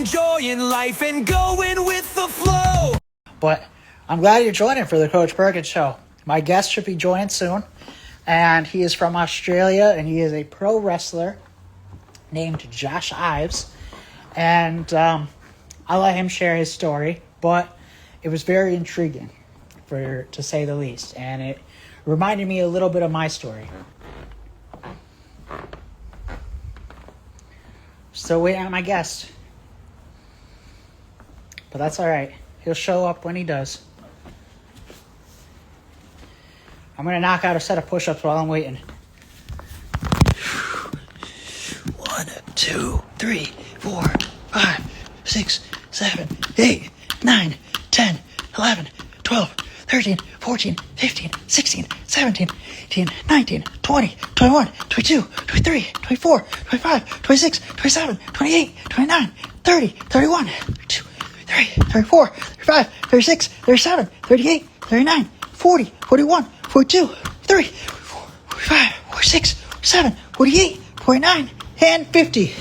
enjoying life and going with the flow. But I'm glad you're joining for the Coach Bergen Show. My guest should be joining soon, and he is from Australia, and he is a pro wrestler named Josh Ives. And I'll let him share his story, but it was very intriguing, to say the least, and it reminded me a little bit of my story. Still waiting on my guest, but that's all right. He'll show up when he does. I'm going to knock out a set of push-ups while I'm waiting. 1, 2, 3, 4, 5, 6, 7, 8, 9, 10, 11, 12, 13, 14, 15, 16, 17, 18, 19, 20, 21, 22, 23, 24, 25, 26, 27, 28, 29, 30, 31, 32, 33, 34, 35, 36, 37, 38, 39, 40, 41, 42, 43, 45, 46, 47, 48, 49, and 50.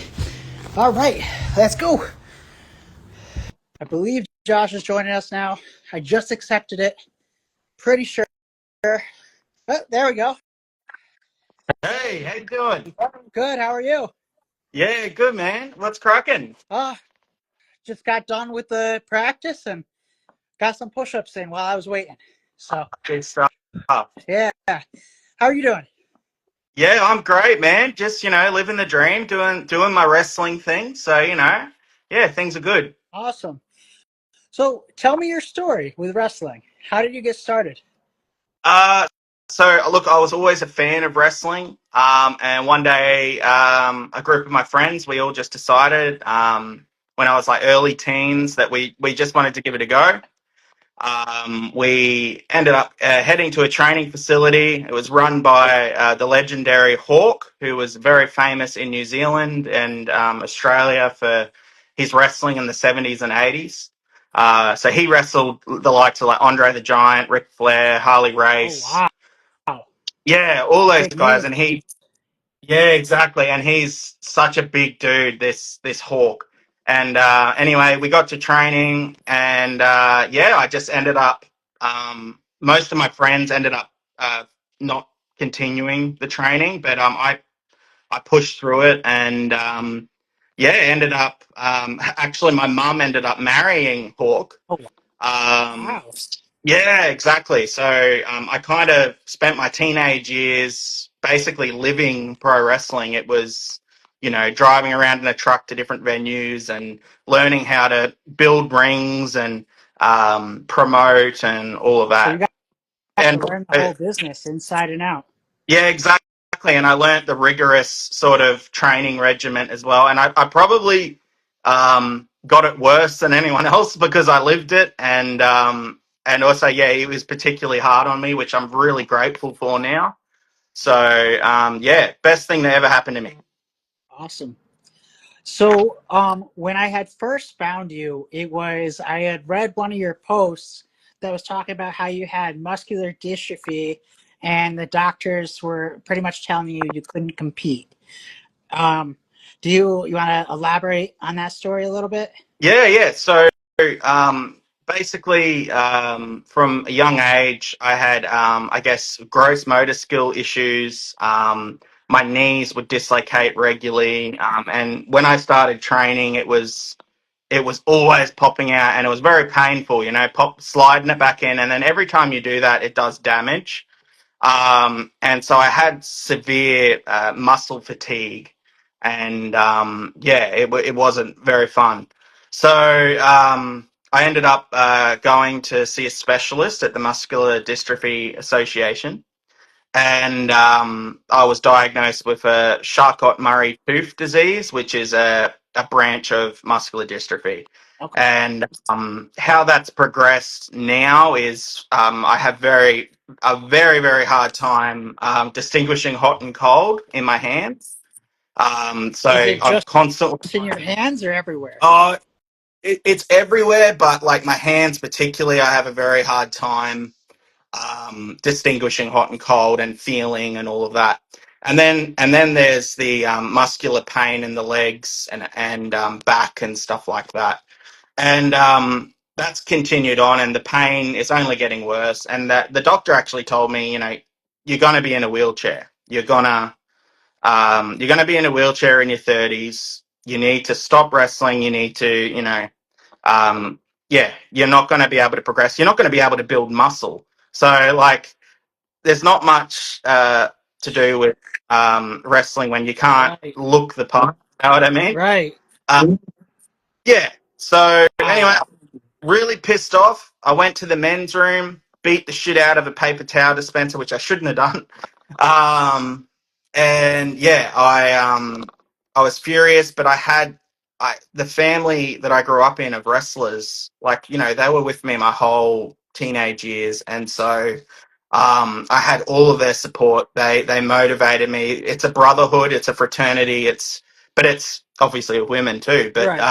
All right, let's go. I believe Josh is joining us now. I just accepted it. Pretty sure. Oh, there we go. Hey, how you doing? Good. How are you? Yeah, good, man. What's cracking? Just got done with the practice and got some push-ups in while I was waiting. So, Good stuff. yeah. How are you doing? Yeah, I'm great, man. Just, living the dream, doing my wrestling thing. So, yeah, things are good. Awesome. So, tell me your story with wrestling. How did you get started? Uh, so look, I was always a fan of wrestling. And one day, a group of my friends, we all just decided, when I was like early teens that we just wanted to give it a go. We ended up heading to a training facility. It was run by the legendary Hawk, who was very famous in New Zealand and Australia for his wrestling in the 70s and 80s. So he wrestled the likes of like Andre the Giant, Ric Flair, Harley Oh, Race. wow. Yeah, all those Big guys. name. And yeah, exactly. And he's such a big dude, this Hawk. And anyway, we got to training, and yeah, I just ended up. Most of my friends ended up not continuing the training, but I pushed through it, and yeah, ended up. Actually, my mum ended up marrying Hawk. Oh, Um, wow. yeah, exactly. So I kind of spent my teenage years basically living pro wrestling. It was, driving around in a truck to different venues and learning how to build rings and promote and all of So you that. got to And learn the whole business inside and out. yeah, exactly. And I learnt the rigorous sort of training regiment as well. And I probably got it worse than anyone else because I lived it. And also, yeah, it was particularly hard on me, which I'm really grateful for now. So, yeah, best thing that ever happened to me. Awesome. So, when I had first found you, I had read one of your posts that was talking about how you had muscular dystrophy, and the doctors were pretty much telling you you couldn't compete. Um, do you want to elaborate on that story a little bit? Yeah. So, basically, from a young age, I had, I guess, gross motor skill issues. My knees would dislocate regularly, and when I started training, it was always popping out, and it was very painful. Sliding it back in, and then every time you do that, it does damage. And so I had severe muscle fatigue, and yeah, it wasn't very fun. So I ended up going to see a specialist at the Muscular Dystrophy Association, and I was diagnosed with a Charcot-Marie Tooth disease, which is a branch of muscular dystrophy. Okay. And how that's progressed now is I have a very, very hard time distinguishing hot and cold in my hands. So Is it I've just constantly, in your hands or everywhere? oh, it's everywhere, but like my hands particularly, I have a very hard time distinguishing hot and cold and feeling and all of that. And then there's the muscular pain in the legs and back and stuff like that. And that's continued on, and the pain is only getting worse. And that the doctor actually told me, you're going to be in a wheelchair. You're gonna be in a wheelchair in your 30s. You need to stop wrestling. You need to, um, yeah, you're not going to be able to progress. You're not going to be able to build muscle. So, like, there's not much to do with wrestling when you can't Right. look the part. You know what I mean? Right. Um, yeah. So anyway, Wow. really pissed off. I went to the men's room, beat the shit out of a paper towel dispenser, which I shouldn't have done. Um, and yeah, I was furious, but the family that I grew up in of wrestlers, like, they were with me my whole teenage years, and so I had all of their support. They motivated me. It's a brotherhood, it's a fraternity, but it's obviously with women too. But Right.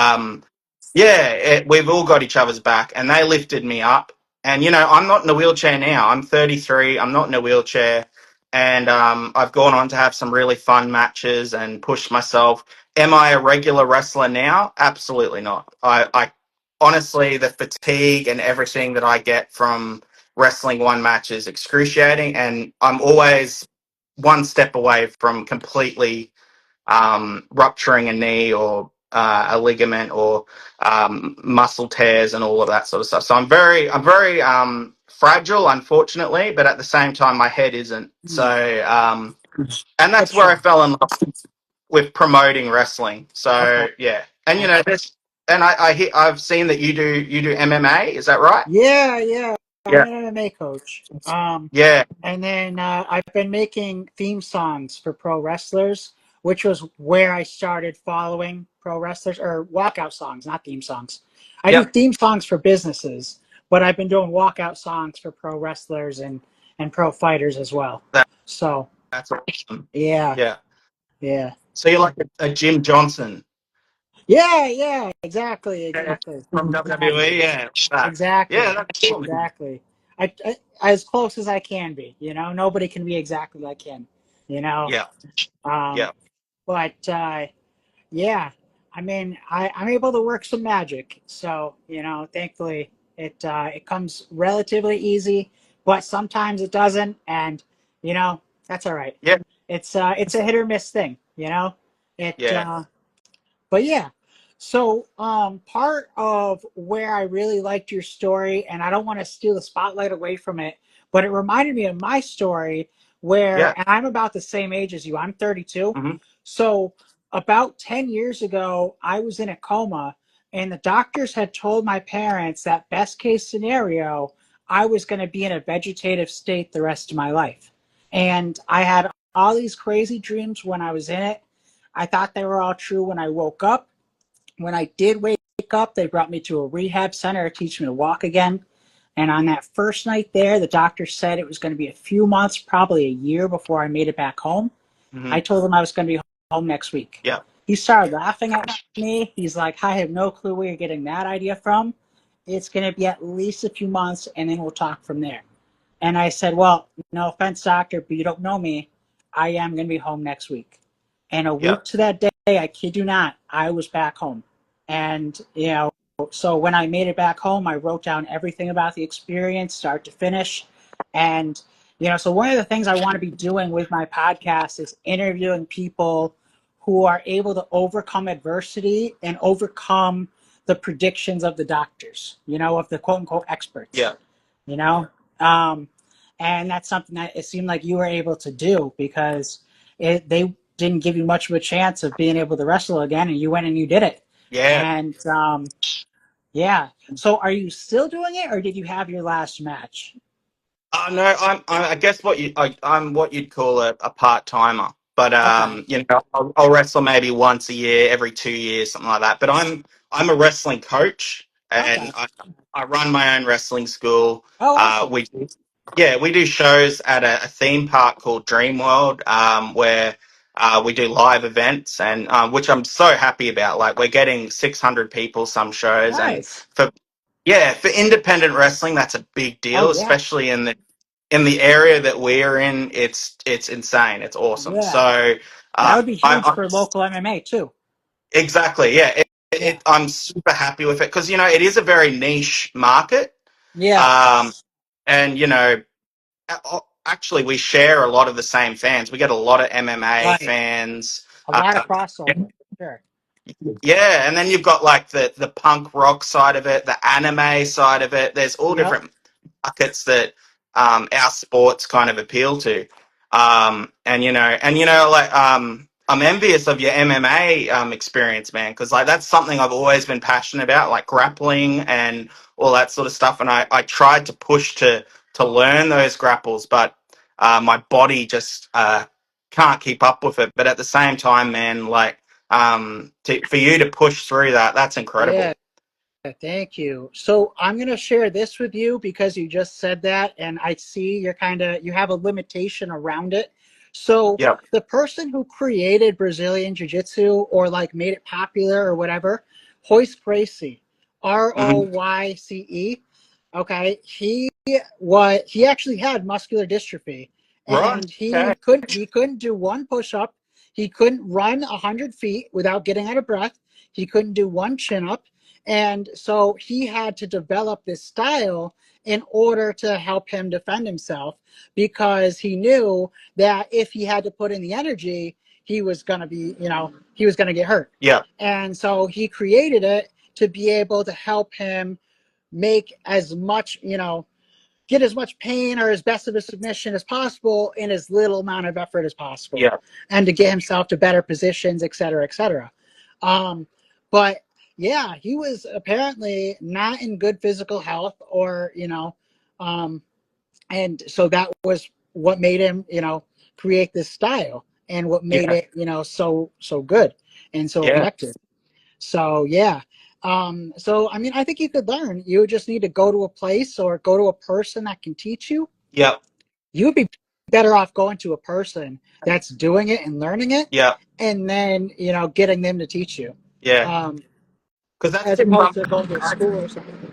yeah, we've all got each other's back, and they lifted me up. And I'm not in a wheelchair now. I'm 33. I'm not in a wheelchair, and I've gone on to have some really fun matches and pushed myself. Am I a regular wrestler now? Absolutely not. I honestly, the fatigue and everything that I get from wrestling one match is excruciating, and I'm always one step away from completely rupturing a knee or a ligament or muscle tears and all of that sort of stuff. So I'm very fragile, unfortunately, but at the same time, my head isn't. Hmm. So, and that's That's where I true. fell in love with promoting wrestling. Okay. So yeah, and Okay. this, and I've seen that you do MMA. Is that right? Yeah, yeah. I'm Yeah. an MMA coach. Yeah. And then I've been making theme songs for pro wrestlers, which was where I started following pro wrestlers, or walkout songs, not theme songs. I do Yep. theme songs for businesses, but I've been doing walkout songs for pro wrestlers and pro fighters as well. That, So that's awesome. yeah, Yeah. yeah, So you're like a Jim Johnson. yeah, yeah. Exactly, Yeah, exactly, from WWE, exactly, yeah, that. Yeah, exactly, that's cool. exactly. I as close as I can be. Nobody can be exactly like him. You know. Yeah, Um, yeah, but yeah, I mean, I'm able to work some magic. So thankfully, it comes relatively easy, but sometimes it doesn't, and that's all right. yeah, It's a hit or miss thing. It yeah, but yeah. So part of where I really liked your story, and I don't want to steal the spotlight away from it, but it reminded me of my story yeah. and I'm about the same age as you. I'm 32. Hmm. So about 10 years ago, I was in a coma, and the doctors had told my parents that best case scenario, I was going to be in a vegetative state the rest of my life. And I had all these crazy dreams when I was in it. I thought they were all true when I woke up. When I did wake up, they brought me to a rehab center to teach me to walk again. And on that first night there, the doctor said it was going to be a few months, probably a year before I made it back home. Hmm. I told him I was going to be home next week. Yeah, He started laughing at me. He's like, I have no clue where you're getting that idea from. It's going to be at least a few months, and then we'll talk from there. And I said, well, no offense, doctor, but you don't know me. I am going to be home next week. And a yeah, week to that day, I kid you not, I was back home. And, so when I made it back home, I wrote down everything about the experience, start to finish. And, so one of the things I want to be doing with my podcast is interviewing people who are able to overcome adversity and overcome the predictions of the doctors, of the quote unquote experts, yeah, you know? Um, and that's something that it seemed like you were able to do because they didn't give you much of a chance of being able to wrestle again, and you went and you did it. yeah. And yeah, so are you still doing it, or did you have your last match? No, I guess I'm what you'd call a part timer. But Okay, I'll wrestle maybe once a year, every 2 years, something like that. But I'm a wrestling coach, okay. and I run my own wrestling school. Oh, awesome. We Yeah, we do shows at a theme park called Dream World, where we do live events, and which I'm so happy about. Like, we're getting 600 people some shows, and Nice. for yeah, for independent wrestling, that's a big Oh deal, yeah. especially in the in the area that we're in, it's insane. It's awesome. Yeah, So that would be huge I for local MMA too. exactly, yeah. Yeah, I'm super happy with it because it is a very niche market, yeah, um, and actually we share a lot of the same fans. We get a lot of MMA right. fans. A lot of crossover. Sure. Yeah, and then you've got like the punk rock side of it, the anime side of it. There's all Yep. different buckets that our sports kind of appeal to. I'm envious of your MMA experience, man, because like that's something I've always been passionate about, like grappling and all that sort of stuff. And I tried to push to learn those grapples, but my body just can't keep up with it. But at the same time, man, like for you to push through that, that's Yeah. incredible. Thank you. So I'm going to share this with you because you just said that, and I see you have a limitation around it. So Yep. the person who created Brazilian Jiu Jitsu or like made it popular or whatever, Royce Gracie, Hmm. Royce. Okay, he actually had muscular dystrophy, Right. and Okay. he couldn't do one push up. He couldn't run 100 feet without getting out of breath. He couldn't do one chin up, and so he had to develop this style in order to help him defend himself because he knew that if he had to put in the energy, he was going to he was going to get hurt. Yep. And so he created it to be able to help him make as much, get as much pain or as best of a submission as possible in as little amount of effort as possible, Yep. and to get himself to better positions, et cetera, et cetera. Um, but yeah, he was apparently not in good physical health, or um, and so that was what made him, create this style, and what made Yeah. it, so good and so Yeah. effective. So yeah. So I mean, I think you could learn. You just need to go to a place or go to a person that can teach you. Yep. You would be better off going to a person that's doing it and learning it, Yep. and then getting them to teach you, Yeah. um, Because that's as just opposed to going to a something. school or something.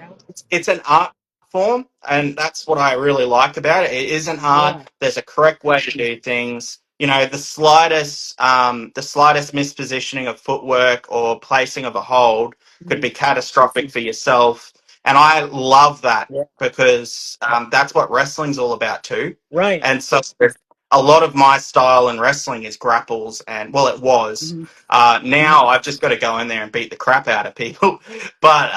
It's an art form, and that's what I really like about it. It is an art. Yeah. There's a correct way to do things. The slightest mispositioning of footwork or placing of a hold could Mhm. be catastrophic for yourself. And I love that Yeah. because that's what wrestling's all about too. Right. And so a lot of my style in wrestling is grapples, and well, it was. Hmm. Now I've just got to go in there and beat the crap out of people. But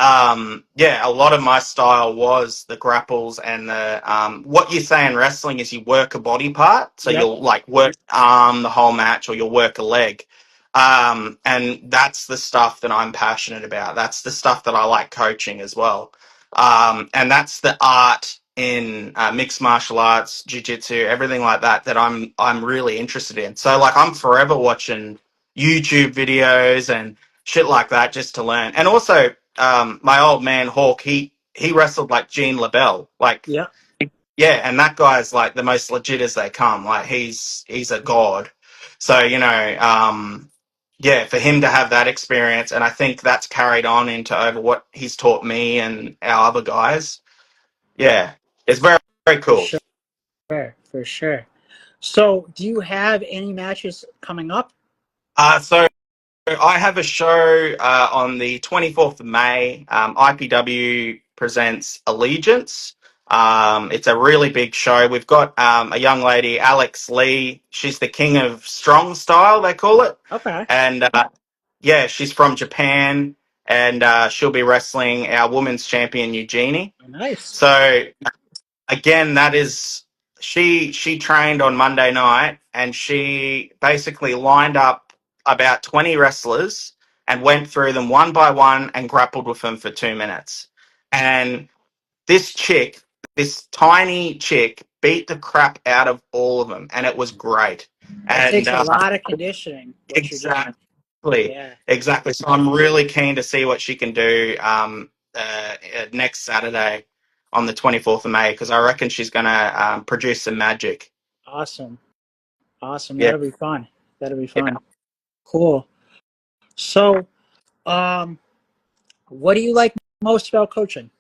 yeah, a lot of my style was the grapples and the what you say in wrestling is you work a body part, so Yep. you'll like work arm the whole match, or you'll work a leg, and that's the stuff that I'm passionate about. That's the stuff that I like coaching as well, and that's the art in mixed martial arts, jiu-jitsu, everything like that that I'm really interested in. So like I'm forever watching YouTube videos and shit like that just to learn. And also, my old man Hawk, he wrestled like Gene LaBelle, like Yep. yeah, and that guy's like the most legit as they come. Like he's a god. So yeah, for him to have that experience, and I think that's carried on into over what he's taught me and our other guys. Yeah, it's very very For cool. sure. For sure. So, do you have any matches coming up? So I have a show on the 24th of May. IPW presents Allegiance. It's a really big show. We've got a young lady, Alex Lee. She's the king of strong style, they call it. Okay. And yeah, she's from Japan, and she'll be wrestling our women's champion, Eugenie. Nice. So again, that is she trained on Monday night, and she basically lined up about 20 wrestlers and went through them one by one and grappled with them for 2 minutes. And this chick, this tiny chick, beat the crap out of all of them, and it was great. That And takes a lot of conditioning, what you're doing. exactly, Yeah. exactly. So I'm really keen to see what she can do next Saturday on the 24th of May, because I reckon she's going to produce some magic. Awesome. Awesome. Yeah, That'll be fun. That'll be yeah. fun. Cool. So, um, what do you like most about coaching?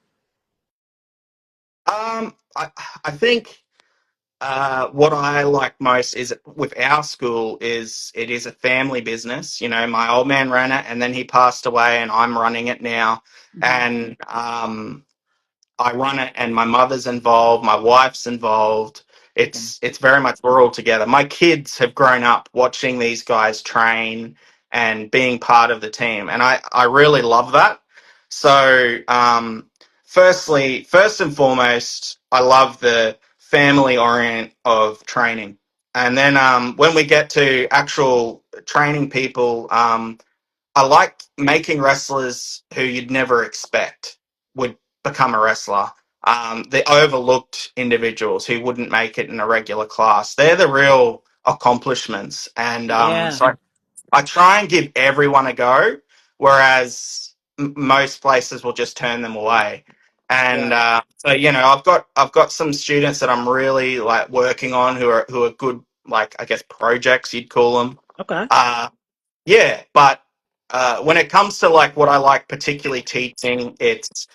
I think. What I like most is with our school is it is a family business. You know, my old man ran it, and then he passed away, and I'm running it now. Mhm. And I run it, and my mother's involved, my wife's involved. Okay. It's very much we're all together. My kids have grown up watching these guys train and being part of the team, and I really love that. So, first and foremost, I love the family orient of training, and then when we get to actual training people, I like making wrestlers who you'd never expect would become a wrestler. The overlooked individuals who wouldn't make it in a regular class. They're the real accomplishments. And Yeah. so I try and give everyone a go, whereas most places will just turn them away. And Yeah. so you know, I've got some students that I'm really like working on who are good, like I guess projects you'd call them. Okay. Uh, yeah, but when it comes to like what I like particularly teaching, it's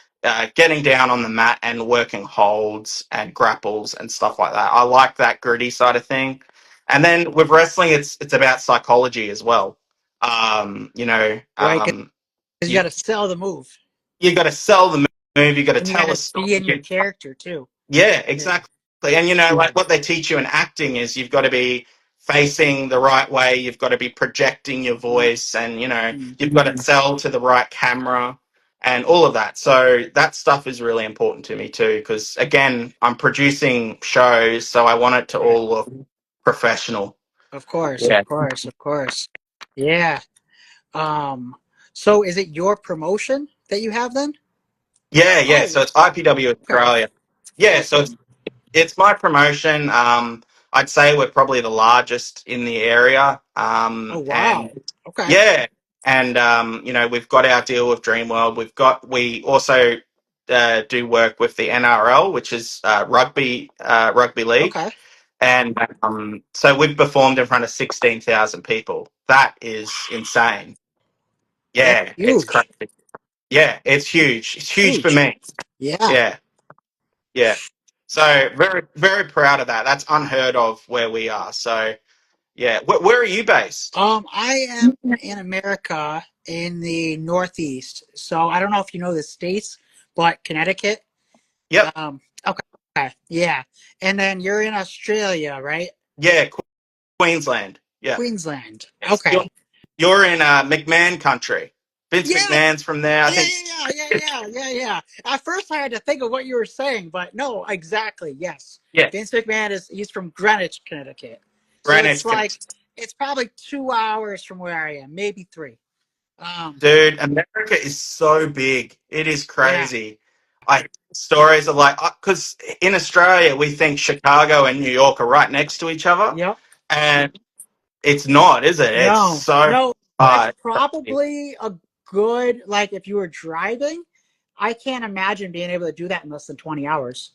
getting down on the mat and working holds and grapples and stuff like that. I like that gritty side of thing. And then with wrestling, it's about psychology as well. You know, Right. Because you you got to sell the move, you got to sell the move. You got to and you got tell a to story. be in your character too. Yeah, Yeah. exactly. And you know, like what they teach you in acting is you've got to be facing the right way, you've got to be projecting your voice, and you know, Mm-hmm. you've got to sell to the right camera and all of that. So that stuff is really important to me too, because again, I'm producing shows, so I want it to Right. all look professional. Of course. Yeah. Of course. Of course. Yeah. Um. So, is it your promotion that you have then? Yeah, yeah. Oh. So it's IPW Okay. Australia. Yeah, so Awesome. it's my promotion. I'd say we're probably the largest in the area. Oh And wow. Okay. yeah, and you know, we've got our deal with Dreamworld. We also do work with the NRL, which is rugby league, Okay. and so we've performed in front of 16,000 people. That is insane. That's Yeah, it's huge. crazy. Yeah, it's huge. It's huge for Huge. me. Yeah. Yeah, yeah. So very very proud of that. That's unheard of where we are. So yeah, where are you based? I am in America in the Northeast. So I don't know if you know the states, but Connecticut. Yep. Okay. Okay. Yeah. And then you're in Australia, right? Yeah, Queensland. Yeah. Queensland. Yes. Okay. You're in McMahon country. Vince Yeah. McMahon's from there. I Yeah, think. yeah, yeah, yeah, yeah, yeah. At first, I had to think of what you were saying, but no, exactly. Yes, Yeah. Vince McMahon he's from Greenwich, Connecticut. So it's Greenwich, like it's probably 2 hours from where I am, maybe three. Um, dude. America is so big. It is yeah, crazy. I stories of like because in Australia we think Chicago and New York are right next to each other, yep. and it's not, is it? It's No, so no, it's far. Crazy. probably a good like if you were driving. I can't imagine being able to do that in less than 20 hours.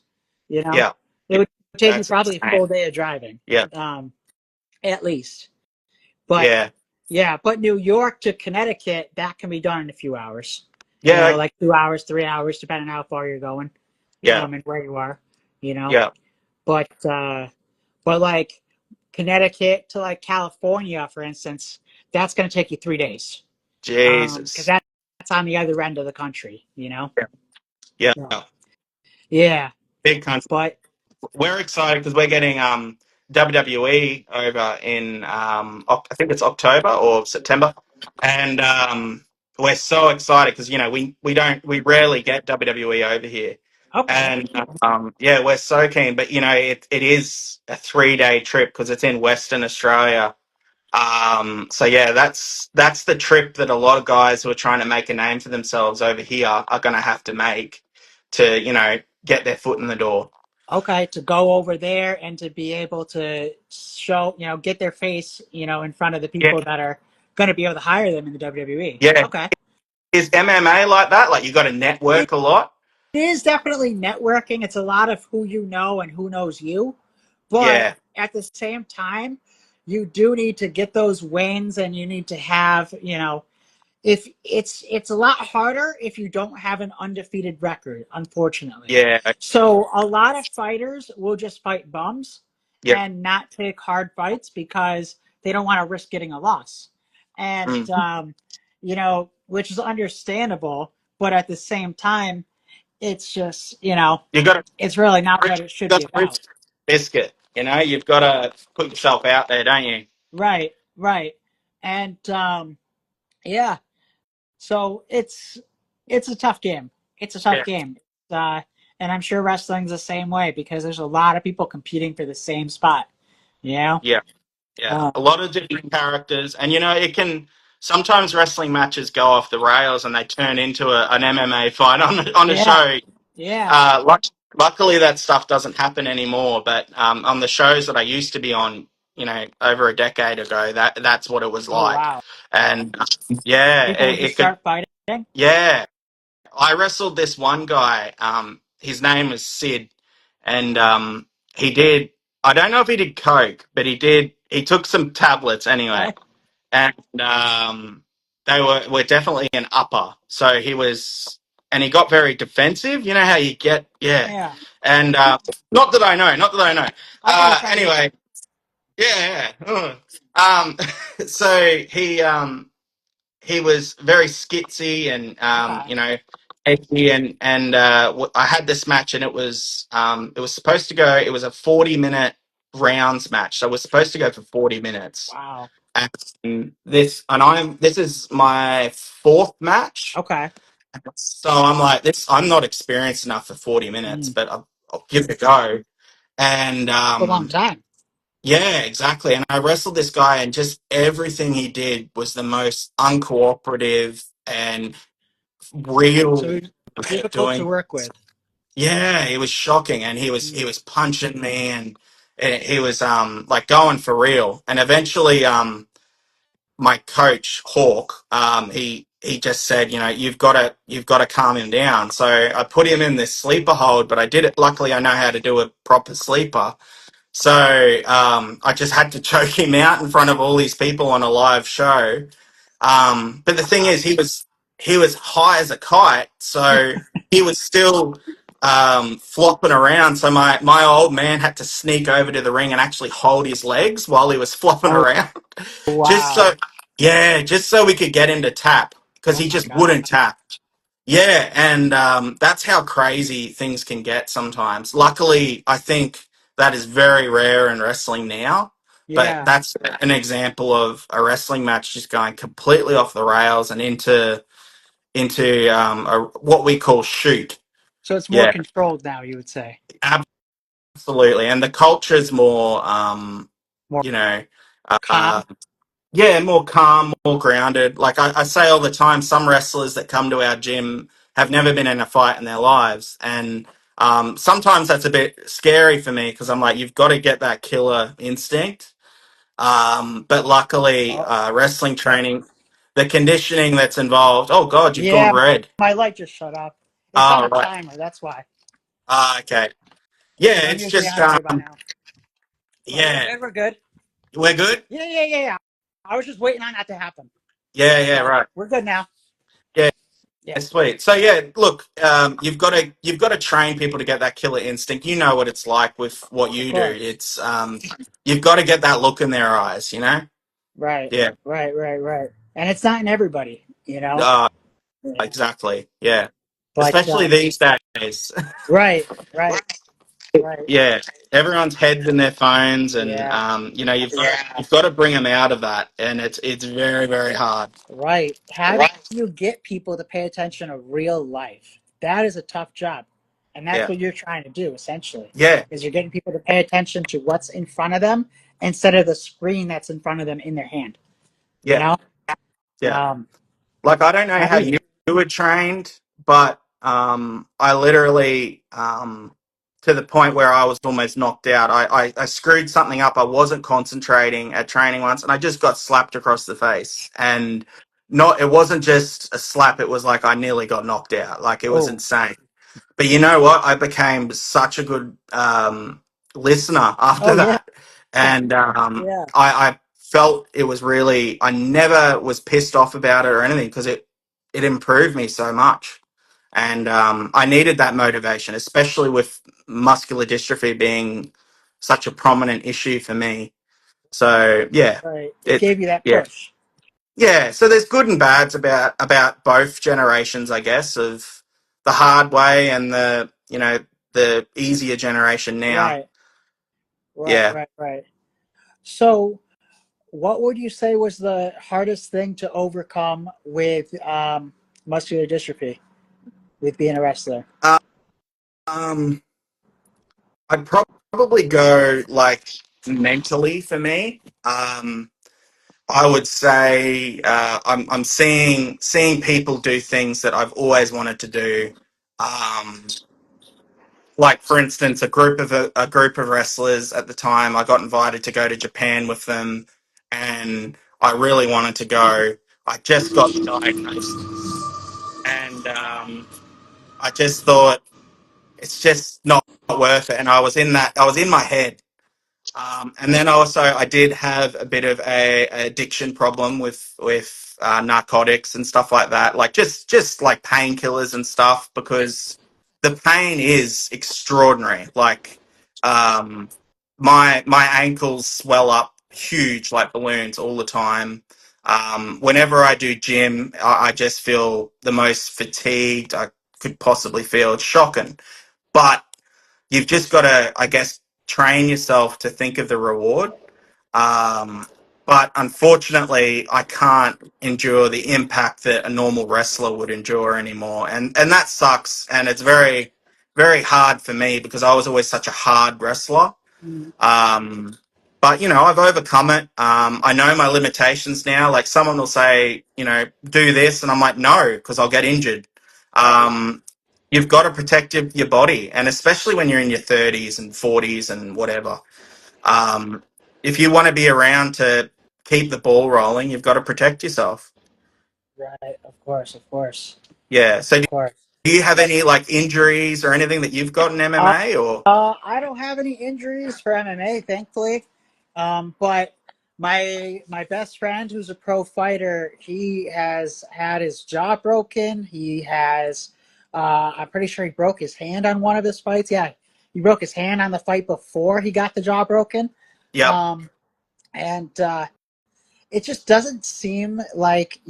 You know, Yeah, it would take me that's probably a insane. full day of driving, Yeah, um, at least. But yeah, yeah, but New York to Connecticut, that can be done in a few hours. yeah, Like 2 hours, 3 hours, depending on how far you're going, yeah, and where you are, you know. yeah. But like Connecticut to like California, for instance, that's going to take you 3 days. Because Jesus. that's on the other end of the country, you know. Yeah, So, yeah. yeah, Big country. but We're excited because we're getting WWE over in I think it's October or September, and we're so excited because you know we rarely get WWE over here, okay, and yeah, we're so keen. But you know it is a 3 day trip because it's in Western Australia. So yeah, that's the trip that a lot of guys who are trying to make a name for themselves over here are going to have to make to you know get their foot in the door. okay, to go over there and to be able to show, get their face, in front of the Yeah, people that are going to be able to hire them in the WWE. yeah. Okay. Is MMA like that? Like you got to It network a lot? is definitely networking. It's a lot of who you know and who knows you. But Yeah, at the same time, you do need to get those wins and you need to have, if it's a lot harder if you don't have an undefeated record, unfortunately. yeah, So a lot of fighters will just fight bums Yeah. and not take hard fights because they don't want to risk getting a loss. And, Mm. which is understandable, but at the same time, it's just, You got it's really not to what it should got be to about. risk biscuit. You know, you've got to put yourself out there, don't you? Right, right. And, yeah, so it's a tough game. It's a tough Yeah. game. And I'm sure wrestling's the same way because there's a lot of people competing for the same spot. You know? Yeah. Yeah, Um, a lot of different characters, and it can sometimes wrestling matches go off the rails and they turn into an MMA fight on a yeah, show. yeah, Luckily, that stuff doesn't happen anymore. But on the shows that I used to be on, over a decade ago, that's what it was oh like, wow. and yeah, People would it just could. start fighting. Yeah, I wrestled this one guy. His name was Sid, and he did. I don't know if he did coke, but he did. He took some tablets anyway, Okay. and they were definitely an upper. So he was, and he got very defensive. You know how you get, yeah. Yeah. And not that I know. I thought you were trying to get Anyway, yeah, yeah. So he was very skitsy and okay. edgy, and I had this match, and it was supposed to go. It was a 40-minute rounds match, so we're supposed to go for 40 minutes. Wow. And this is my fourth match, Okay. so I'm like this. I'm not experienced enough for 40 minutes, Mm. but I'll give it a go. And A long time. yeah, exactly. And I wrestled this guy, and just everything he did was the most uncooperative and So real difficult to doing. work with. Yeah, it was shocking, and he Mm. was punching me, and he was like going for real. And eventually, my coach Hawk, he just said, you've got to calm him down. So I put him in this sleeper hold, but I did it. Luckily, I know how to do a proper sleeper. So I just had to choke him out in front of all these people on a live show. But the thing Wow. is, he was high as a kite, so he was still flopping around. So my old man had to sneak over to the ring and actually hold his legs while he was flopping Oh around, just wow. so just so we could get him to tap because Oh he my just god. wouldn't tap. Yeah, and that's how crazy things can get sometimes. Luckily, I think that is very rare in wrestling now, but Yeah. that's an example of a wrestling match just going completely off the rails and into what we call shoot. So it's more Yeah, controlled now, you would say. absolutely, and the culture's more, More you know, calm. uh, yeah, more calm, more grounded. Like I say all the time, some wrestlers that come to our gym have never been in a fight in their lives. And sometimes that's a bit scary for me because I'm like, you've got to get that killer instinct. But luckily, Oh wrestling training, the conditioning that's involved. Oh, God, you've gone yeah. red. My light just shut off. It's on Oh, a right. timer. That's why. Okay. Yeah, I'm it's usually just, on it by now. But we're yeah, good. We're good. we're good. Yeah, yeah, yeah, yeah. I was just waiting on that to happen. Yeah, yeah, So right. we're good now. Yeah. Yeah, Sweet. So yeah, look, you've got to train people to get that killer instinct. You know what it's like with what of you do. course. It's you've got to get that look in their eyes. You know. Right, Yeah. right, right, right. And it's not in everybody, you know. Uh, Yeah. exactly. Yeah. But Especially these days. right, right, right. Yeah. Everyone's heads in their phones, and Yeah, you've got to bring them out of that, and it's very very hard. right. How do you get people to pay attention to real life? That is a tough job, and that's Yeah. what you're trying to do essentially. Yeah. Is you're getting people to pay attention to what's in front of them instead of the screen that's in front of them in their hand. You Yeah. know. Yeah. Um, Like I don't know how how do you? you were trained, but I literally to the point where I was almost knocked out. I screwed something up. I wasn't concentrating at training once, and I just got slapped across the face. And not it wasn't just a slap. It was like I nearly got knocked out. Like it was Oh, insane. But you know what? I became such a good listener oh after yeah, that, and yeah. I felt it was really. I never was pissed off about it or anything because it improved me so much, and I needed that motivation, especially with muscular dystrophy being such a prominent issue for me. So yeah, Right. It it gave you that yeah. push. Yeah, so there's good and bads about both generations, I guess, of the hard way and the the easier generation now. Right. Right. Yeah. Right. Right. So, what would you say was the hardest thing to overcome with muscular dystrophy, with being a wrestler? Um, I'd probably go like mentally for me. I would say I'm seeing people do things that I've always wanted to do. Um, like for instance, a group of wrestlers at the time, I got invited to go to Japan with them, and I really wanted to go. I just got diagnosed, and I just thought it's just not worth it. And I was in my head. And then also, I did have a bit of a addiction problem with narcotics and stuff like that, like just like painkillers and stuff, because the pain is extraordinary. Like, um, my ankles swell up huge like balloons all the time. Whenever I do gym, I just feel the most fatigued I could possibly feel. It's shocking, but you've just got to, I guess, train yourself to think of the reward. Um, but unfortunately, I can't endure the impact that a normal wrestler would endure anymore, and that sucks. And it's very, very hard for me because I was always such a hard wrestler. Mm. Um, but I've overcome it. I know my limitations now. Like someone will say, do this, and I'm like, no, because I'll get injured. Right. Um, you've got to protect your body, and especially when you're in your 30s and 40s and whatever. Um, if you want to be around to keep the ball rolling, you've got to protect yourself. Right. Of course. Of course. Yeah. So Of course. do you have any like injuries or anything that you've got in Uh, MMA or? I don't have any injuries for MMA, thankfully. But my best friend, who's a pro fighter, he has had his jaw broken. He has, I'm pretty sure he broke his hand on one of his fights. Yeah, he broke his hand on the fight before he got the jaw broken. Yep. Um, and it just doesn't seem like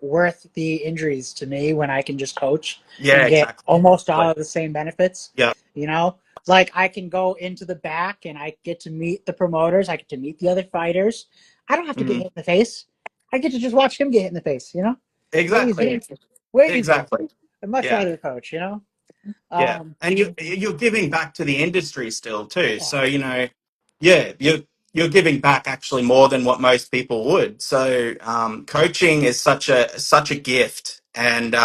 worth the injuries to me when I can just coach Yeah. and get Exactly. almost all of the same benefits. Yep. You know, like I can go into the back and I get to meet the promoters. I get to meet the other fighters. I don't have to get Mm. hit in the face. I get to just watch him get hit in the face. Way Exactly. easier. Way easier. Exactly. I'd much Yeah. rather coach. Yeah, Um, and you're giving back to the industry still too. yeah, So yeah, you're giving back actually more than what most people would. So coaching is such a gift, and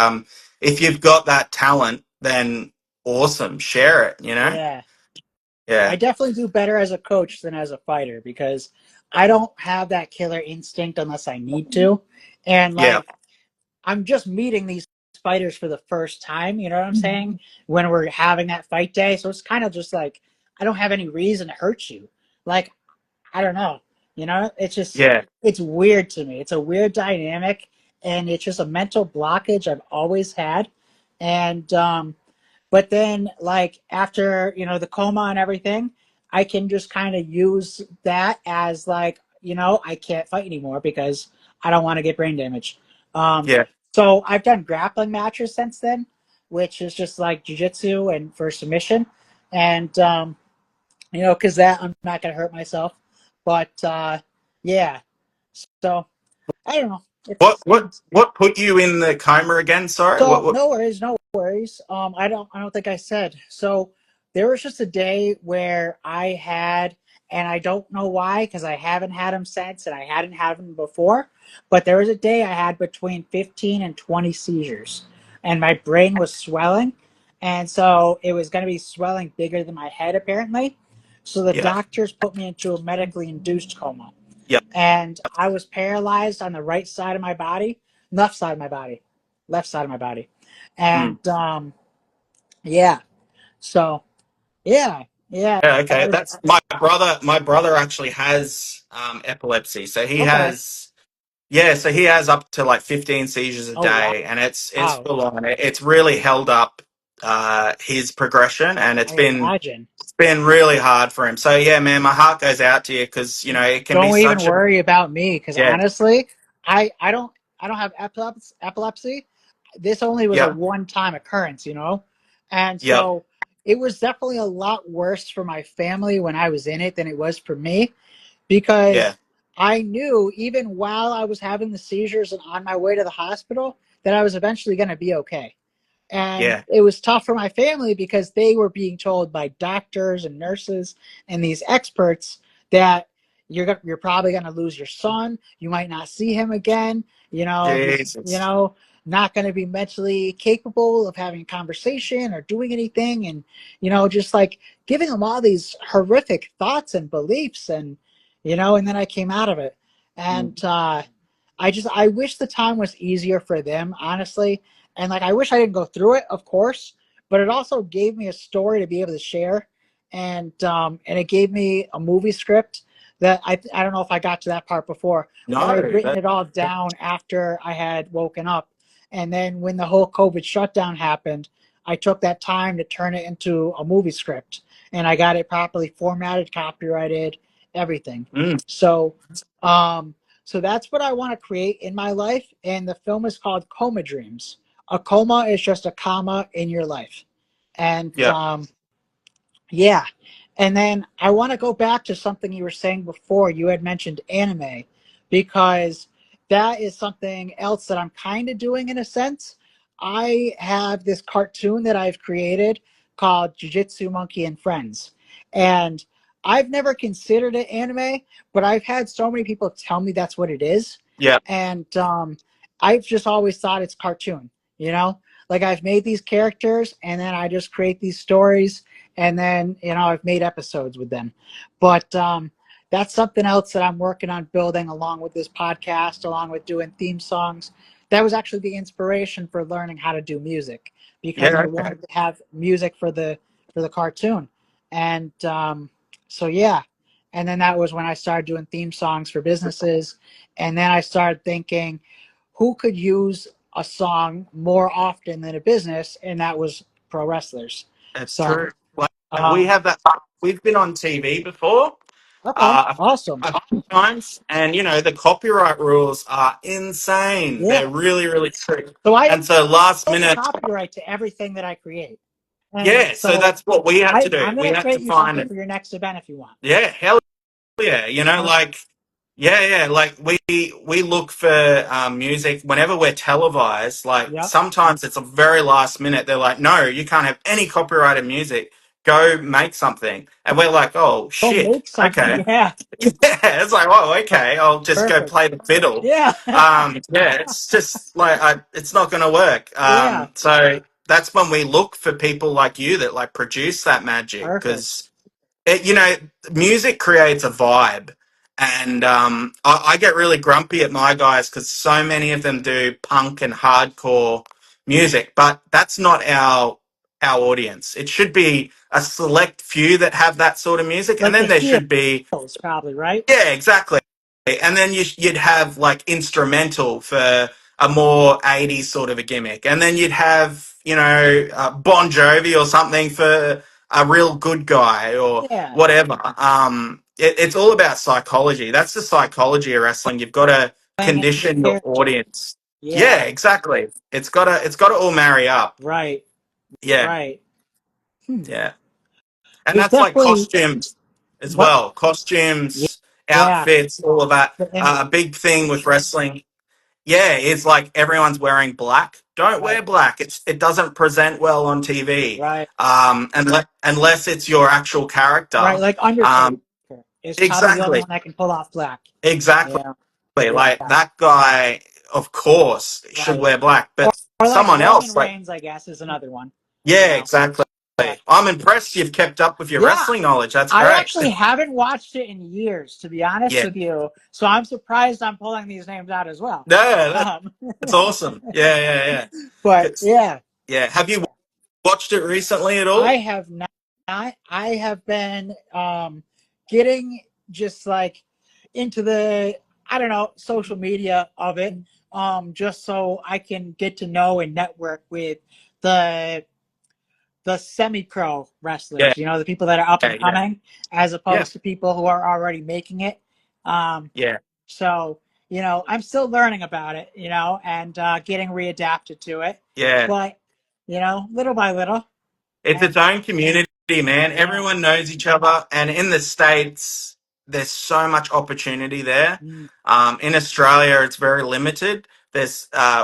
if you've got that talent, then awesome, share it. yeah. I Yeah, definitely do better as a coach than as a fighter because I don't have that killer instinct unless I need to. And yeah, like I'm just meeting these fighters for the first time, you know what I'm saying? When we're having that fight day. So it's kind of just like I don't have any reason to hurt you. Like I don't know. It's just yeah, it's weird to me. It's a weird dynamic and it's just a mental blockage I've always had. And but then, like after the coma and everything, I can just kind of use that as like I can't fight anymore because I don't want to get brain damage. Um, yeah. so I've done grappling matches since then, which is just like jujitsu and for submission, and because that I'm not gonna hurt myself. But yeah, so I don't know. What It's what what put you in the coma again? Sorry, what So what? no worries, no worries. I don't think I said. So there was just a day where I had, and I don't know why, because I haven't had them since, and I hadn't had them before. But there was a day I had between 15 and 20 seizures, and my brain was swelling, and so it was going to be swelling bigger than my head apparently. So the Yeah, doctors put me into a medically induced coma, yeah. and I was paralyzed on the right side of my body, left side of my body, left side of my body, Mm. and yeah, so yeah, yeah, Yeah, it okay. was That's my brother. My brother actually has epilepsy, so he okay. has. Yeah, so he has up to like 15 seizures a Oh day, and it's wow, full on. It's really held up his progression, and it's I been imagine. been really hard for him. So yeah, man, my heart goes out to you because you know it can be Don't even such a worry about me because yeah, honestly, I don't have epilepsy. This only was a yep, one time occurrence, you know, and yep, so it was definitely a lot worse for my family when I was in it than it was for me because yeah, I knew even while I was having the seizures and on my way to the hospital that I was eventually going to be okay. And yeah, it was tough for my family because they were being told by doctors and nurses and these experts that you're probably going to lose your son. You might not see him again. You know, he's, Jesus, not going to be mentally capable of having a conversation or doing anything. And, just like giving them all these horrific thoughts and beliefs. And then I came out of it. And, I wish the time was easier for them, honestly. And like I wish I didn't go through it, of course, but it also gave me a story to be able to share, and it gave me a movie script that I don't know if I got to that part before, but I had no, written it all down after I had woken up, and then when the whole COVID shutdown happened, I took that time to turn it into a movie script, and I got it properly formatted, copyrighted, everything. mm, So, um, so that's what I want to create in my life, and the film is called Coma Dreams. A coma is just a comma in your life. And yeah, yeah. And then I want to go back to something you were saying before. You had mentioned anime because that is something else that I'm kind of doing in a sense. I have this cartoon that I've created called Jujitsu Monkey and Friends. And I've never considered it anime, but I've had so many people tell me that's what it is. yeah, And I've just always thought it's cartoon, you know? Like I've made these characters and then I just create these stories and then I've made episodes with them. But that's something else that I'm working on building along with this podcast, along with doing theme songs. That was actually the inspiration for learning how to do music because I yeah, okay, wanted to have music for the cartoon, and so yeah. And then that was when I started doing theme songs for businesses, and then I started thinking, who could use a song more often than a business, and that was pro wrestlers. it's So true. Like we um, have that. We've been on TV before, okay, uh, awesome. a few times, and you know the copyright rules are insane. Yeah. They're really, really strict, So I and so last own minute, copyright to everything that I create. And yeah. So so that's what we had to do. I'm We going to had to create you something find, for your next event if you want. yeah, hell yeah, Perfect. like yeah, like we look for music whenever we're televised. Like Yep. sometimes it's a very last minute. They're like, no, you can't have any copyrighted music. Go make something, and we're like, oh Go shit, make something. okay, Yeah. yeah. It's like, oh, okay, I'll just go Perfect. play the fiddle. Yeah. Yeah, it's just like it's not going to work. Yeah. So that's when we look for people like you that like produce that magic Perfect. because you know, music creates a vibe. And I get really grumpy at my guys because so many of them do punk and hardcore music, but that's not our audience. It should be a select few that have that sort of music, and Like then the there should be heels, probably, right? yeah, exactly. And then you'd have like instrumental for a more 80s sort of a gimmick. And then you'd have, you know, Bon Jovi or something for a real good guy or Yeah. whatever. It's all about psychology. That's the psychology of wrestling. You've got to Playing into the condition your character. audience. Yeah. Yeah, exactly. It's got to all marry up. Right. Yeah, Right. Hmm. yeah. And There's that's like definitely costumes as what? well. Costumes, Yeah. outfits, all of that. The image. A big thing with wrestling, yeah, is like everyone's wearing black. Don't Right. wear black. It doesn't present well on TV. Right. Unless it's your actual Right. character. Like Undertaker Um, is probably the only exactly, one that can pull off black. exactly. Yeah. Yeah. Like that guy, of course, should Right. wear black, Or, but or like someone Roman else, like Reigns, I guess, is another one. You yeah, know. exactly. But I'm impressed you've kept up with your yeah, wrestling knowledge. That's I great. actually haven't watched it in years, to be honest Yeah. with you. So I'm surprised I'm pulling these names out as well. No, Um, that's awesome. Yeah, yeah, yeah. but 'Cause- yeah, yeah. Have you watched it recently at I all? have not. I have been getting just like into the I don't know social media of it, just so I can get to know and network with the the semi-pro Yeah, wrestlers, the people that are up yeah, and yeah, coming, as yeah, opposed to people who are already making it. Um, yeah, so, I'm still learning about it, and getting readapted to it. yeah. But, little by little. It's And its own community, man. yeah. Everyone knows each other, and in the States, there's so much opportunity there. Mm, In Australia, it's very limited.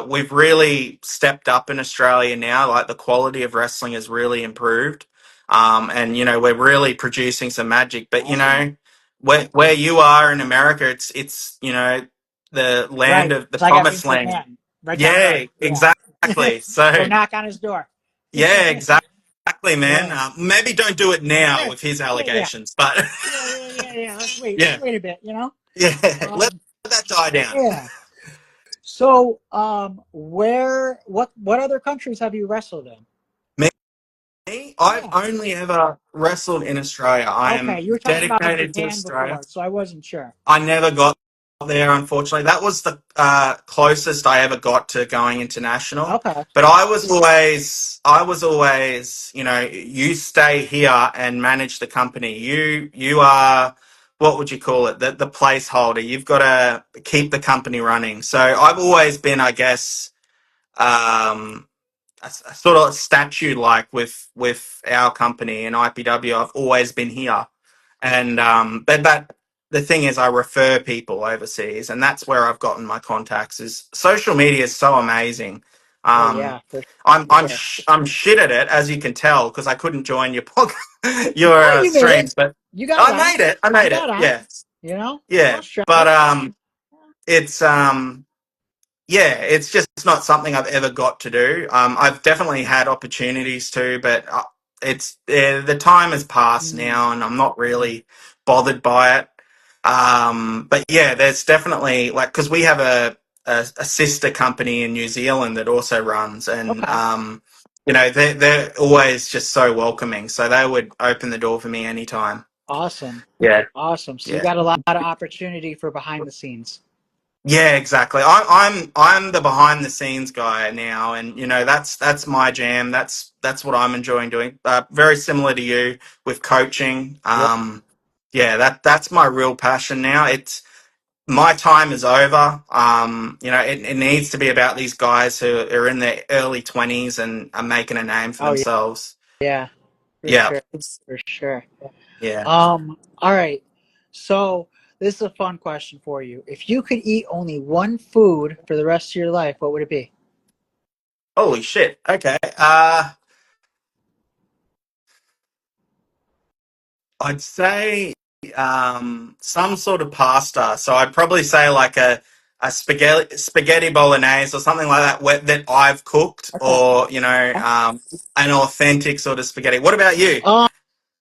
We've really stepped up in Australia now. Like the quality of wrestling has really improved, and we're really producing some magic. But awesome. where you are in America, it's the land Right. of the It's like I'm promised in land. Japan, right down the road. Yeah, Yeah. exactly. Go So. knock on his door. Yeah, exactly, man. Yeah. Maybe don't do it now Yeah. with his Yeah. Yeah. allegations, but Yeah. Let's wait. Let's yeah, wait a bit. yeah, let Um, that die down. yeah. So, what other countries have you wrestled in? Me, I've Yeah. only ever wrestled in Australia. I Okay. am You were talking about dedicated to Japan Australia. before, so I wasn't sure. I never got there, unfortunately. That was the closest I ever got to going international. Okay. But I was always, you stay here and manage the company. You are, what would you call it? The placeholder. You've got to keep the company running. So I've always been, I guess, um, a sort of statue like with our company in IPW. I've always been here, and but the thing is, I refer people overseas, and that's where I've gotten my contacts. Is social media is so amazing. Oh Um, yeah, for I'm sure. I'm shit at it, as you can tell, because I couldn't join your your Oh, you made it. streams, but You got I on. made it. I You made it. got on. Yeah, No yeah. But stress. it's yeah, it's just not something I've ever got to do. I've definitely had opportunities to, but the time has passed Mm, now, and I'm not really bothered by it. But yeah, there's definitely like because we have a sister company in New Zealand that also runs, and okay. they're always just so welcoming, so they would open the door for me anytime. Awesome. Yeah, Awesome. So you yeah. got a lot of opportunity for behind the scenes. Yeah, exactly. I'm the behind the scenes guy now, and that's my jam. That's what I'm enjoying doing. Very similar to you with coaching. Yeah. Yeah, that's my real passion now. It's my time is over. It needs to be about these guys who are in their early 20s and are making a name for Oh yeah. themselves. Yeah. For Yeah, sure. For sure. yeah. All right. So this is a fun question for you. If you could eat only one food for the rest of your life, what would it be? Holy shit. Okay. I'd say some sort of pasta. So I'd probably say like a spaghetti bolognese or something like that that I've cooked, Okay. or an authentic sort of spaghetti. What about you?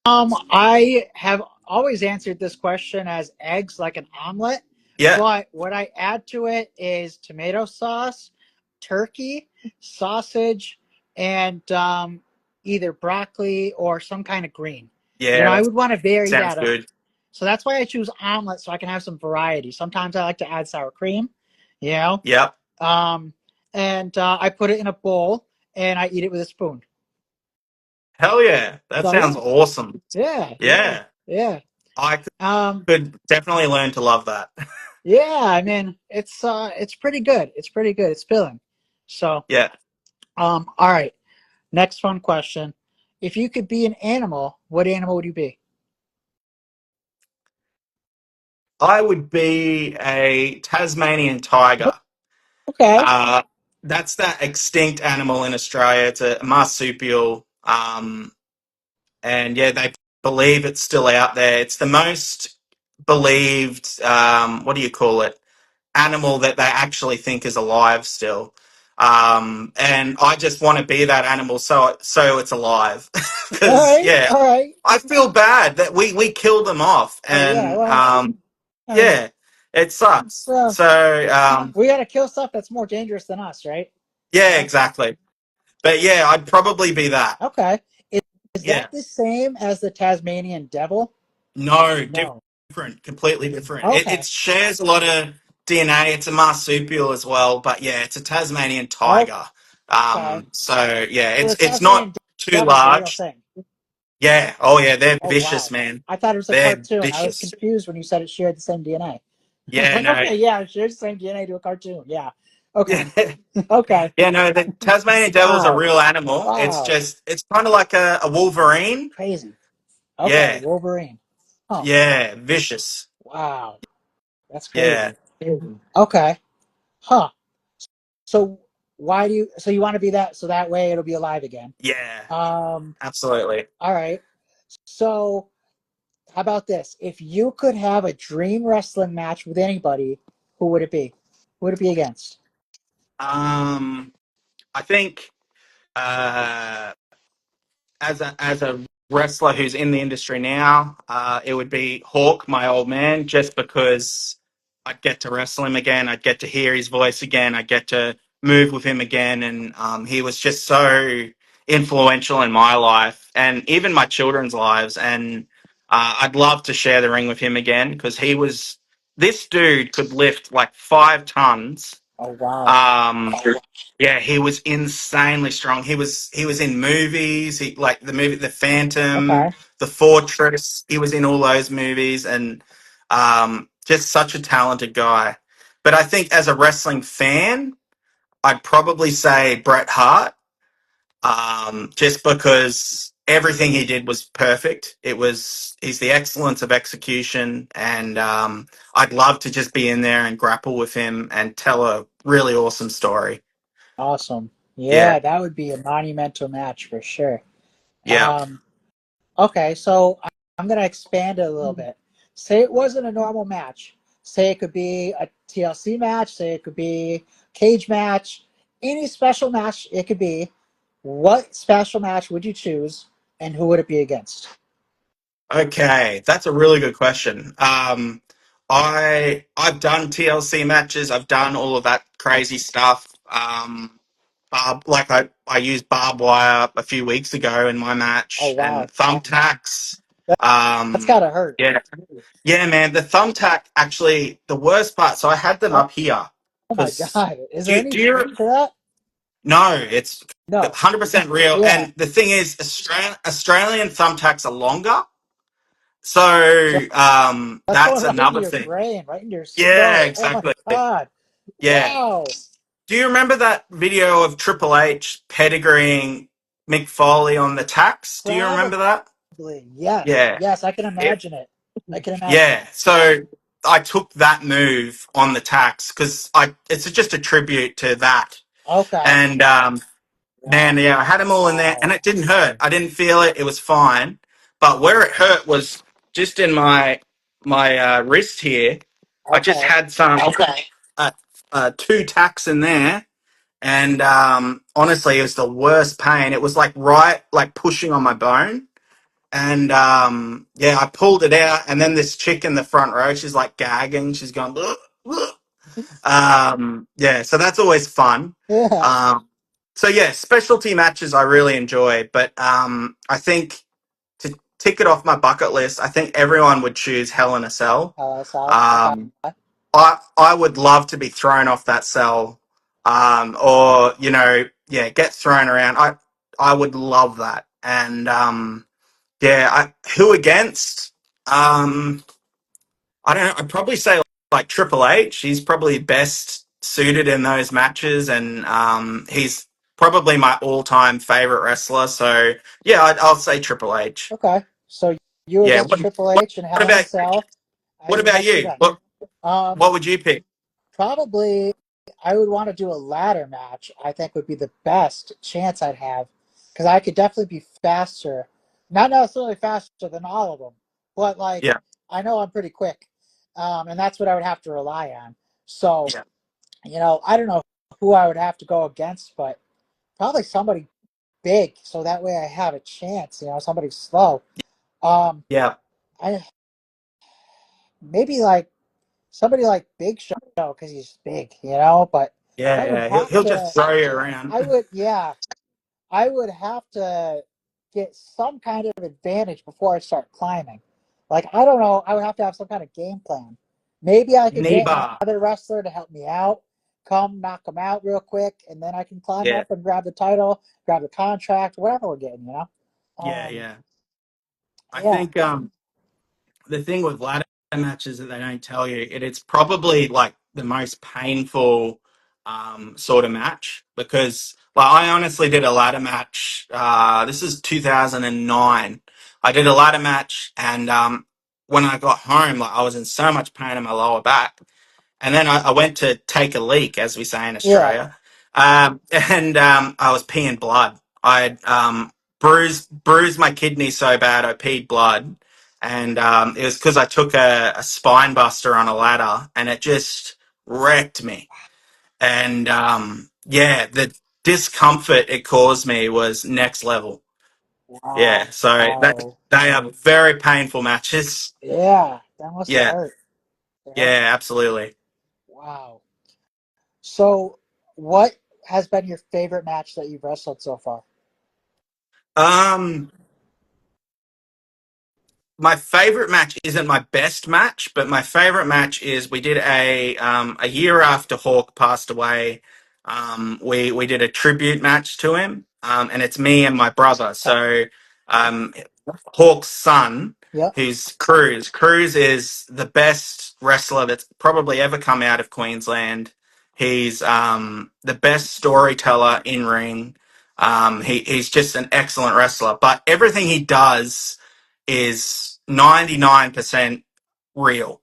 Um, I have always answered this question as eggs, like an omelet, Yeah, but what I add to it is tomato sauce, turkey, sausage, and either broccoli or some kind of green. yeah, I that would want to vary sounds that up. good. So that's why I choose omelet so I can have some variety. Sometimes I like to add sour cream, you know, Yep. um, and I put it in a bowl and I eat it with a spoon. Hell yeah, that So sounds yeah, awesome. yeah, Yeah, yeah. I Um, could definitely learn to love that. Yeah, I mean it's pretty good. It's pretty good. It's filling. So, Yeah, all right. Next fun question. If you could be an animal, what animal would you be? I would be a Tasmanian tiger. Okay. Uh, that's that extinct animal in Australia. It's a marsupial. And yeah, they believe it's still out there. It's the most believed, what do you call it? Animal that they actually think is alive still. And I just want to be that animal so it's alive. All Because, right. yeah, All right. I feel bad that we killed them off. Oh yeah. And Well, I mean, yeah, it sucks. well, So, we got to kill stuff that's more dangerous than us, right? yeah, Yeah. exactly. But yeah, I'd probably be that. Okay. Is Yeah. that the same as the Tasmanian devil? No, No. different, completely different. It Okay. shares a lot of DNA. It's a marsupial as well, but yeah, it's a Tasmanian Okay. tiger. So yeah, So the it's Tasmanian not. too That was the real large. thing. Yeah. Oh yeah, they're Oh vicious, wow. man. I thought it was a They're cartoon. I was vicious. confused when you said it shared the same DNA. I was Yeah. like, No. okay, yeah, it shares the same DNA to a cartoon. Yeah. Okay. Yeah. Okay. Yeah. No. The Tasmanian devil's a Wow. real animal. Wow. It's kind of like a Wolverine. Crazy. Okay, Yeah. Wolverine. Oh, Yeah. Vicious. wow. That's Yeah. crazy. Okay. Huh. So why do you so you want to be that so that way it'll be alive again? Yeah. Um, Absolutely. all right. So how about this? If you could have a dream wrestling match with anybody, who would it be? Who would it be against? Um. I think. Uh. As a wrestler who's in the industry now, it would be Hawk, my old man, just because I'd get to wrestle him again, I'd get to hear his voice again, I'd get to move with him again, and he was just so influential in my life and even my children's lives. And I'd love to share the ring with him again because he was this dude could lift like 5 tons. Oh wow. um, yeah, he was insanely strong. He was in movies, like the movie The Phantom, Okay. The Fortress. He was in all those movies, and just such a talented guy. But I think as a wrestling fan, I'd probably say Bret Hart, just because everything he did was perfect. He's the excellence of execution, and I'd love to just be in there and grapple with him and tell a really awesome story. Awesome. Yeah. Yeah, that would be a monumental match for sure. Yeah. Um, okay, so I'm gonna expand it a little bit. Say it wasn't a normal match. Say it could be a TLC match. Say it could be cage match. Any special match it could be. What special match would you choose, and who would it be against? Okay, that's a really good question. I've done TLC matches. I've done all of that crazy stuff. Like I used barbed wire a few weeks ago in my Oh match and wow, thumbtacks. that's Um, gotta hurt. yeah, yeah, man. The thumbtack actually the worst part. So I had them Oh, up here oh my because god, is do there you, any do you truth to that? no, it's No. 100% real. Yeah. And the thing is, Australian thumbtacks are longer. So So that's going that's right into another your thing. brain, right into your Yeah, skull. Oh my exactly. god. Yeah. Wow. Do you remember that video of Triple H pedigreeing Mick Foley on the tax? Do you remember Probably. that? Yes. Yeah. Yes, I can It, imagine it. I can imagine it. yeah. So I took that move on the tax because I it's just a tribute to that. Okay. And man, Wow. yeah, I had them all in there, and it didn't hurt. I didn't feel it; it was fine. But where it hurt was just in my wrist here. I just Okay. had some uh, two tacks in there, and honestly, it was the worst pain. It was like right, like pushing on my bone, and yeah, I pulled it out, and then this chick in the front row, she's like gagging. She's going, "Ugh, ugh." Yeah, so that's always fun. Yeah. Um, so yeah, specialty matches I really enjoy, but I think to tick it off my bucket list, I think everyone would choose Hell in a Cell. LSL. Okay. Um, I would love to be thrown off that cell, or yeah, get thrown around. I would love that, and yeah, who against? Um, I don't know. I'd probably say like Triple H. He's probably best suited in those matches, and he's probably my all-time favorite wrestler. So yeah, I'll say Triple H. Okay. So you Yeah. against Triple What, H and what Hell in a about Cell. what And about nicely you? done. What Um, what would you pick? Probably I would want to do a ladder match. I think would be the best chance I'd have because I could definitely be faster. Not necessarily faster than all of them, but like Yeah. I know I'm pretty quick, and that's what I would have to rely on. So Yeah. I don't know who I would have to go against, but probably somebody big, so that way I have a chance. Somebody slow. Um, Yeah. I maybe like somebody like Big Show because he's big, But Yeah. I would Yeah. have He'll to. just throw you around. Yeah, I would have to get some kind of advantage before I start climbing. Like, I don't know, I would have to have some kind of game plan. Maybe I could Knee get bar. another wrestler to help me out. come knock them out real quick, and then I can climb Yeah, up and grab the title, grab the contract, whatever we're getting, you know. yeah, Um, yeah. I yeah, think the thing with ladder matches that they don't tell you, it's probably like the most painful sort of match because like I honestly did a ladder match. This is 2009. I did a ladder match, and when I got home, like I was in so much pain in my lower back. And then I went to take a leak, as we say in yeah. Australia, and I was peeing blood. I had bruised my kidney so bad I peed blood, and it was because I took a spine buster on a ladder, and it just wrecked me. And yeah, the discomfort it caused me was next level. Yeah, so Wow. they are very painful matches. Yeah, that must have Yeah, hurt. It hurt. yeah, absolutely. Wow. So, what has been your favorite match that you've wrestled so far? Um, my favorite match isn't my best match, but my favorite match is we did a year after Hawk passed away. We did a tribute match to him, and it's me and my brother. Okay. So um, Hawk's son, Yep. who's Cruz. Cruz is the best wrestler that's probably ever come out of Queensland. He's the best storyteller in ring. He's just an excellent wrestler, but everything he does is 99% real.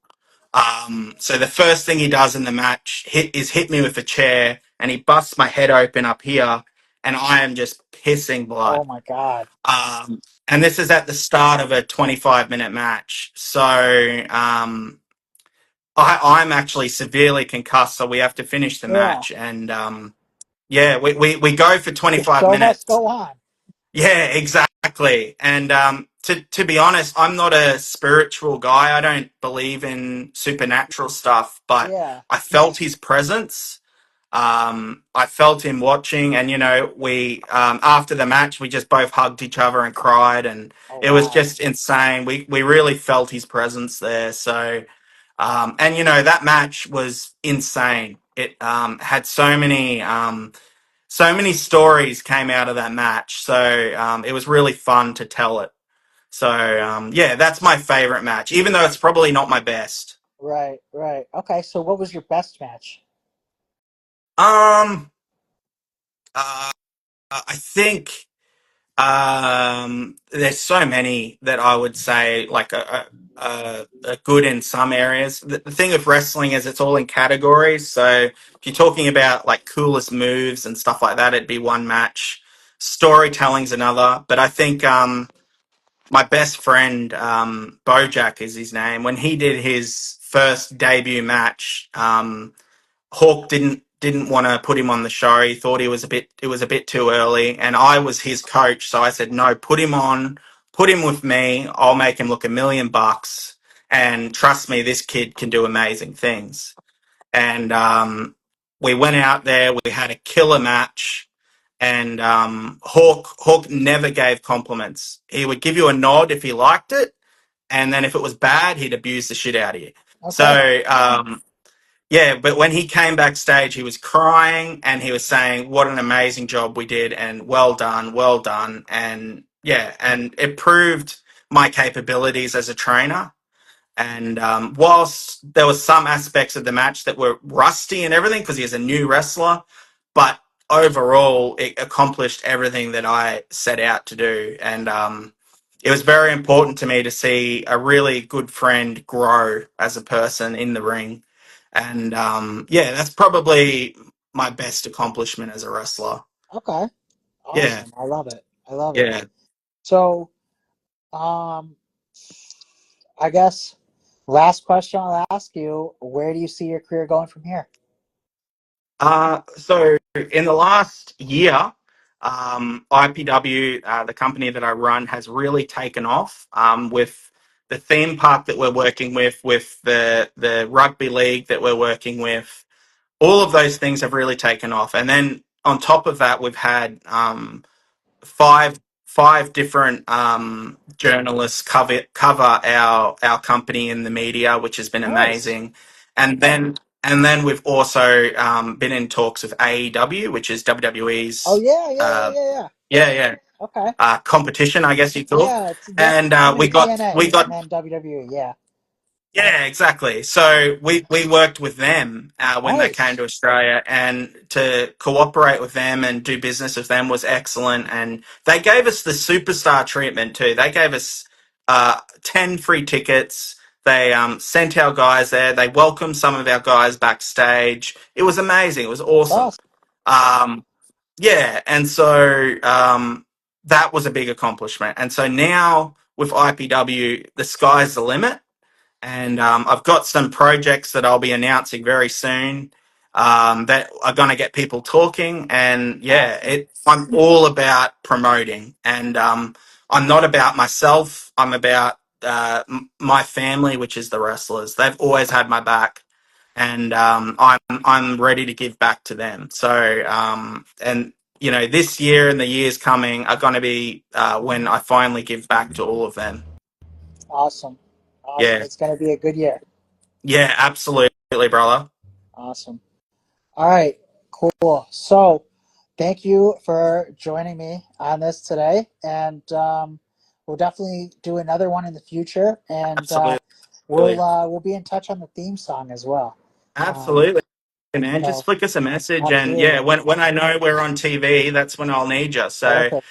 So the first thing he does in the match is hit me with a chair, and he busts my head open up here, and I am just pissing Oh blood. my God. And this is at the start of a 25-minute match. So I'm actually severely concussed, so we have to finish the Yeah. match. And yeah, we go for The 25 show must minutes. go on. Yeah, exactly. And to be honest, I'm not a spiritual guy. I don't believe in supernatural stuff, but Yeah. I felt his presence. I felt him watching, and we after the match, we just both hugged each other and cried, and Oh it was wow. just insane. We really felt his presence there. So, and that match was insane. It had so many stories came out of that match. So it was really fun to tell it. So yeah, that's my favorite match, even though it's probably not my best. Right. Right. Okay. So, what was your best match? Um, uh, I think there's so many that I would say like are good in some areas. The thing with wrestling is it's all in categories. So if you're talking about like coolest moves and stuff like that, it'd be one match. Storytelling's another, but I think my best friend, Bojack is his name. When he did his first debut match, Hawk didn't want to put him on the show. He thought it was a bit too early, and I was his coach, so I said no, put him on, put him with me. I'll make him look $1 million, and trust me, this kid can do amazing things. And we went out there, we had a killer match. And Hawk never gave compliments. He would give you a nod if he liked it, and then if it was bad, he'd abuse the shit out of you. Okay. So yeah, but when he came backstage, he was crying and he was saying, "What an amazing job we did, and well done." And yeah, and it proved my capabilities as a trainer. And whilst there was some aspects of the match that were rusty and everything because he's a new wrestler, but overall it accomplished everything that I set out to do. And it was very important to me to see a really good friend grow as a person in the ring. And yeah, that's probably my best accomplishment as a wrestler. Okay. Yeah, Awesome. I love it. I love it. yeah. So, um, I guess last question I'll ask you: where do you see your career going from here? So in the last year, IPW, the company that I run, has really taken off with the theme park that we're working with the rugby league that we're working with. All of those things have really taken off, and then on top of that, we've had five five different journalists cover our company in the media, which has been Nice. amazing. And and then we've also been in talks with AEW, which is Oh WWE's, yeah, yeah, yeah, uh, yeah, yeah. yeah, Okay. competition, I guess you call. Yeah, it's And under we got TNA we got and then WWE. Yeah. yeah, exactly. So we worked with them when they came Nice. to Australia, and to cooperate with them and do business with them was excellent. And they gave us the superstar treatment too. They gave us 10 free tickets. They sent our guys there. They welcomed some of our guys backstage. It was amazing. It was That's awesome. awesome. Um, yeah, and so that was a big accomplishment. And so now with IPW, the sky's the limit, and I've got some projects that I'll be announcing very soon that are going to get people talking. And yeah, Awesome. I'm all about promoting, and I'm not about myself. I'm about my family, which is the wrestlers. They've always had my back, and I'm ready to give back to them. So and you know, this year and the years coming are going to be when I finally give back to all of them. Awesome. Awesome. Yeah. It's gonna be a good year. Yeah, absolutely, brother. Awesome. All right. Cool. So, thank you for joining me on this today, and we'll definitely do another one in the future, and Absolutely. we'll be in touch on the theme song as well. Um, Absolutely, man. Just so flick us a message, and yeah, absolutely when I know we're on TV, that's when I'll need you. So, perfect.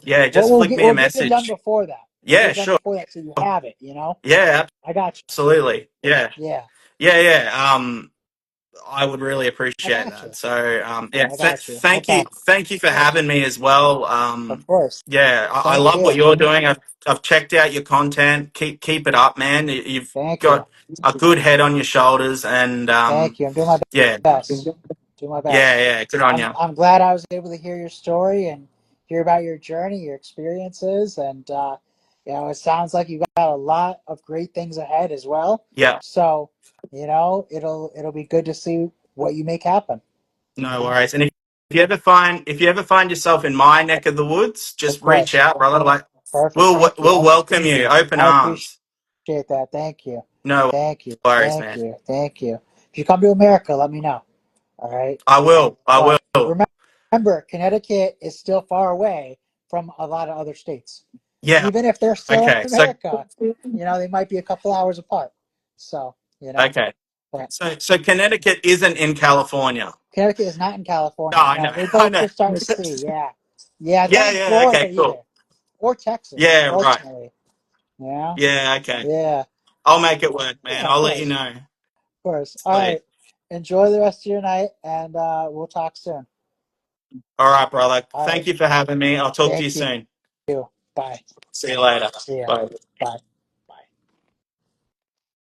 yeah, Well, just flick me a we'll get it done message. before that. We'll get Yeah, it done sure. before that, so you have it. You know, Yeah, I got absolutely. Yeah, you. Yeah, yeah. I would really I appreciate got you. that. So, yeah, I got you. No problem. thank you for having me as well. Of course. Yeah, I Thank love what you. you're doing. I've checked out your content. Keep it up, man. You've Thank you. got a good head on your shoulders, and Thank you. I'm doing my yeah, best. Do my best. yeah. Good on you. I'm glad I was able to hear your story and hear about your journey, your experiences, and it sounds like you got a lot of great things ahead as well. Yeah, So, it'll be good to see what you make happen. You no know, worries. And if you ever find yourself in my neck of the woods, of just reach course. out, brother. Like Perfect. Thank you. we'll welcome you, open I appreciate arms. that. Thank you. No Thank you. worries, Thank man. you. Thank you. If you come to America, let me know. All right. I will. I But will. remember, Connecticut is still far away from a lot of other states. Yeah. Even if they're still in Okay. So America, they might be a couple hours apart. So, okay. but So Connecticut isn't in California. Connecticut is not in No, California. I No, know. they I both know. just starting to see. Yeah. Yeah, it's not Yeah, in yeah. Florida Okay, either. cool. Or Texas, Yeah, right. unfortunately. Yeah. Yeah, okay. Yeah. I'll make it work, man. Yeah, of I'll let you course. know. Of course. All Sweet. right. Enjoy the rest of your night and we'll talk soon. All right, brother. All Thank right. you for having me. I'll talk to you Thank soon. you. Bye. See you later. See ya. Bye. Bye.